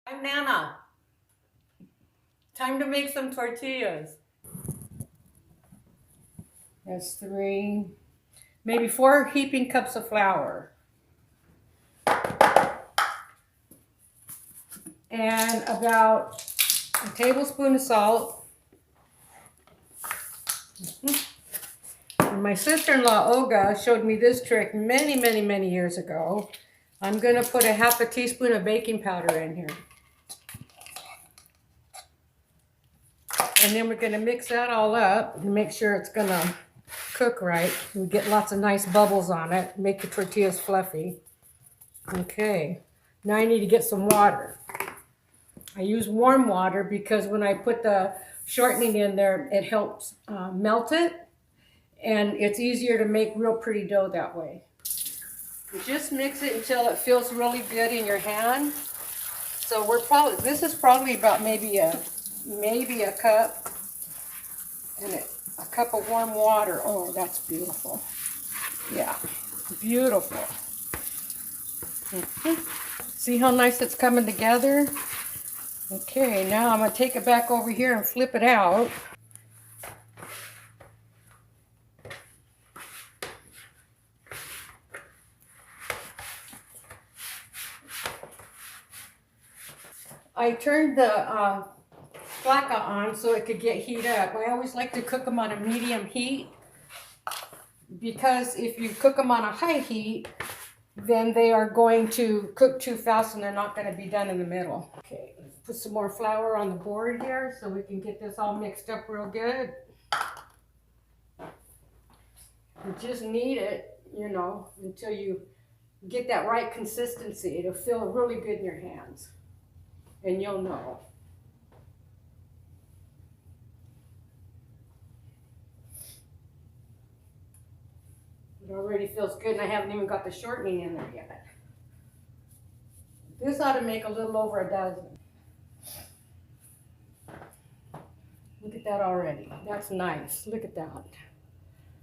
I'm Nana. Time to make some tortillas. That's 3, maybe 4 heaping cups of flour. And about a tablespoon of salt. And my sister-in-law Olga showed me this trick many years ago. I'm going to put a half a teaspoon of baking powder in here. And then we're going to mix that all up and make sure it's going to cook right. We get lots of nice bubbles on it, make the tortillas fluffy. Okay, now I need to get some water. I use warm water because when I put the shortening in there, it helps melt it, and it's easier to make real pretty dough that way. You just mix it until it feels really good in your hand. So this is probably about maybe a cup, and a cup of warm water. Oh, that's beautiful. Yeah, beautiful. See how nice it's coming together? Okay, now I'm going to take it back over here and flip it out. I turned the placa on so it could get heat up. I always like to cook them on a medium heat because if you cook them on a high heat, then they are going to cook too fast and they're not going to be done in the middle. Okay, let's put some more flour on the board here so we can get this all mixed up real good. You just knead it, you know, until you get that right consistency. It'll feel really good in your hands, and you'll know. It already feels good, and I haven't even got the shortening in there yet. This ought to make a little over a dozen. Look at that already. That's nice. Look at that.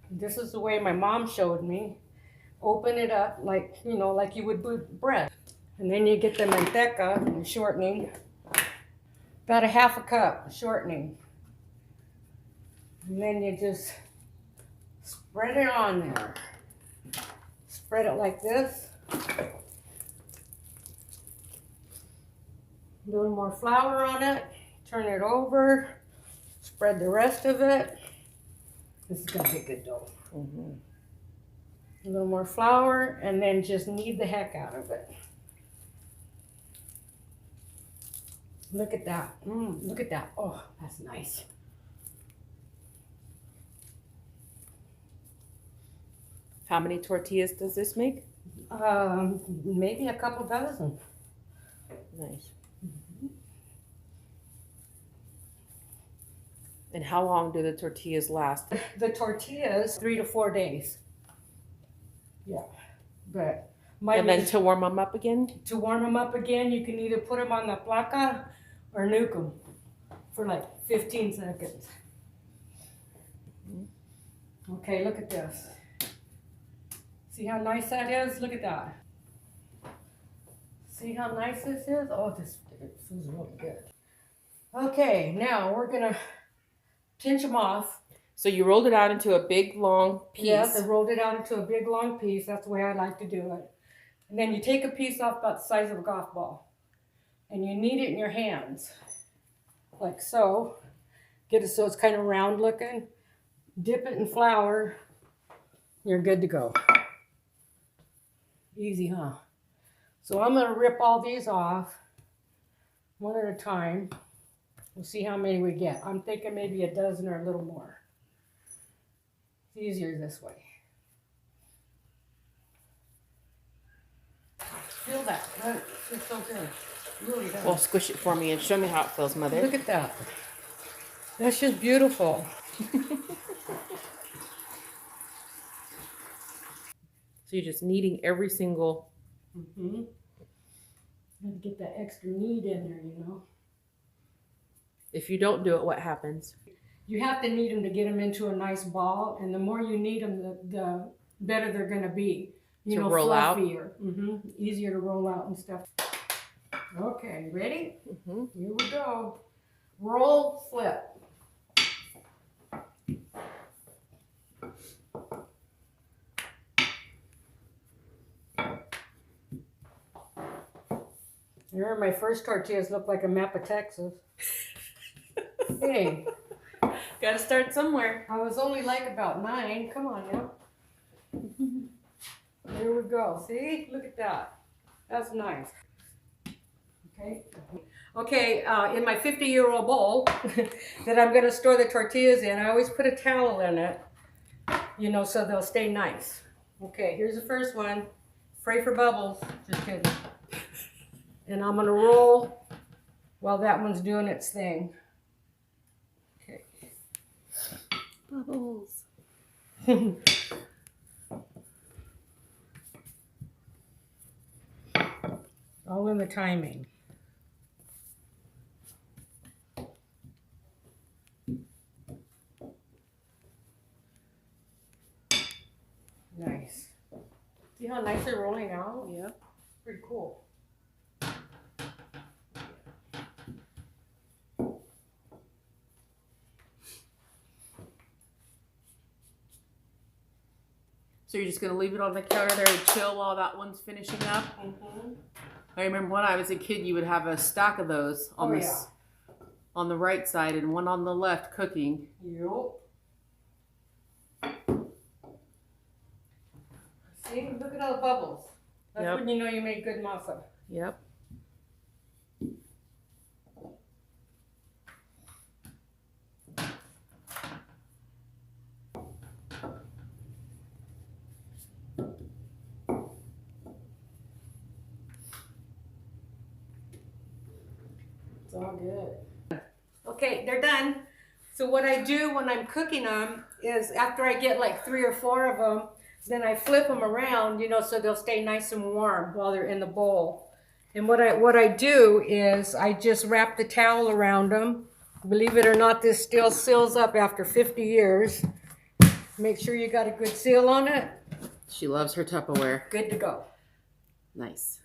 This is the way my mom showed me. Open it up like, you know, like you would bread. And then you get the manteca, the shortening. About a half a cup shortening. And then you just spread it on there. Spread it like this. A little more flour on it. Turn it over. Spread the rest of it. This is going to be good dough. A little more flour, and then just knead the heck out of it. Look at that. Look at that. Oh, that's nice. How many tortillas does this make? Maybe a couple dozen. Nice. And how long do the tortillas last? The tortillas, 3 to 4 days. Yeah, but And then to warm them up again? To warm them up again, you can either put them on the placa or nuke them for like 15 seconds. Okay, look at this. See how nice that is? Look at that. See how nice this is? Oh, this feels really good. Okay, now we're gonna pinch them off. So you rolled it out into a big long piece. Yes, I rolled it out into a big long piece. That's the way I like to do it. And then you take a piece off about the size of a golf ball. And you knead it in your hands. Like so. Get it so it's kind of round looking. Dip it in flour. You're good to go. Easy, huh? So I'm going to rip all these off one at a time. We'll see how many we get. I'm thinking maybe a dozen or a little more. It's easier this way. Feel that. It feels so good. Really does. Well, squish it for me and show me how it feels, Mother. Look at that. That's just beautiful. So you're just kneading every single... Get that extra knead in there, you know. If you don't do it, what happens? You have to knead them to get them into a nice ball, and the more you knead them, the better they're going to be. You know, roll fluffier. Easier to roll out and stuff. Okay, ready? Mm-hmm. Here we go. Roll, flip. Here, my first tortillas look like a map of Texas. Hey, Gotta start somewhere. I was only like about 9. Come on now. Here we go. See? Look at that. That's nice. Okay. Okay, in my 50-year-old bowl that I'm going to store the tortillas in, I always put a towel in it, you know, so they'll stay nice. Okay, here's the first one. Pray for bubbles. Just kidding. And I'm going to roll while that one's doing its thing. Okay. Bubbles. All in the timing. Nice. See how nice they're rolling out? Yep. Pretty cool. So you're just gonna leave it on the counter there to chill while that one's finishing up? Mm-hmm. I remember when I was a kid, you would have a stack of those on Oh, this, on the right side and one on the left cooking. Yep. See, look at all the bubbles. That's Yep. when you know you made good masa. Yep. It's all good. Okay, they're done. So what I do when I'm cooking them is after I get like 3 or 4 of them, then I flip them around, you know, so they'll stay nice and warm while they're in the bowl. And what I do is I just wrap the towel around them. Believe it or not, this still seals up after 50 years. Make sure you got a good seal on it. She loves her Tupperware. Good to go. Nice.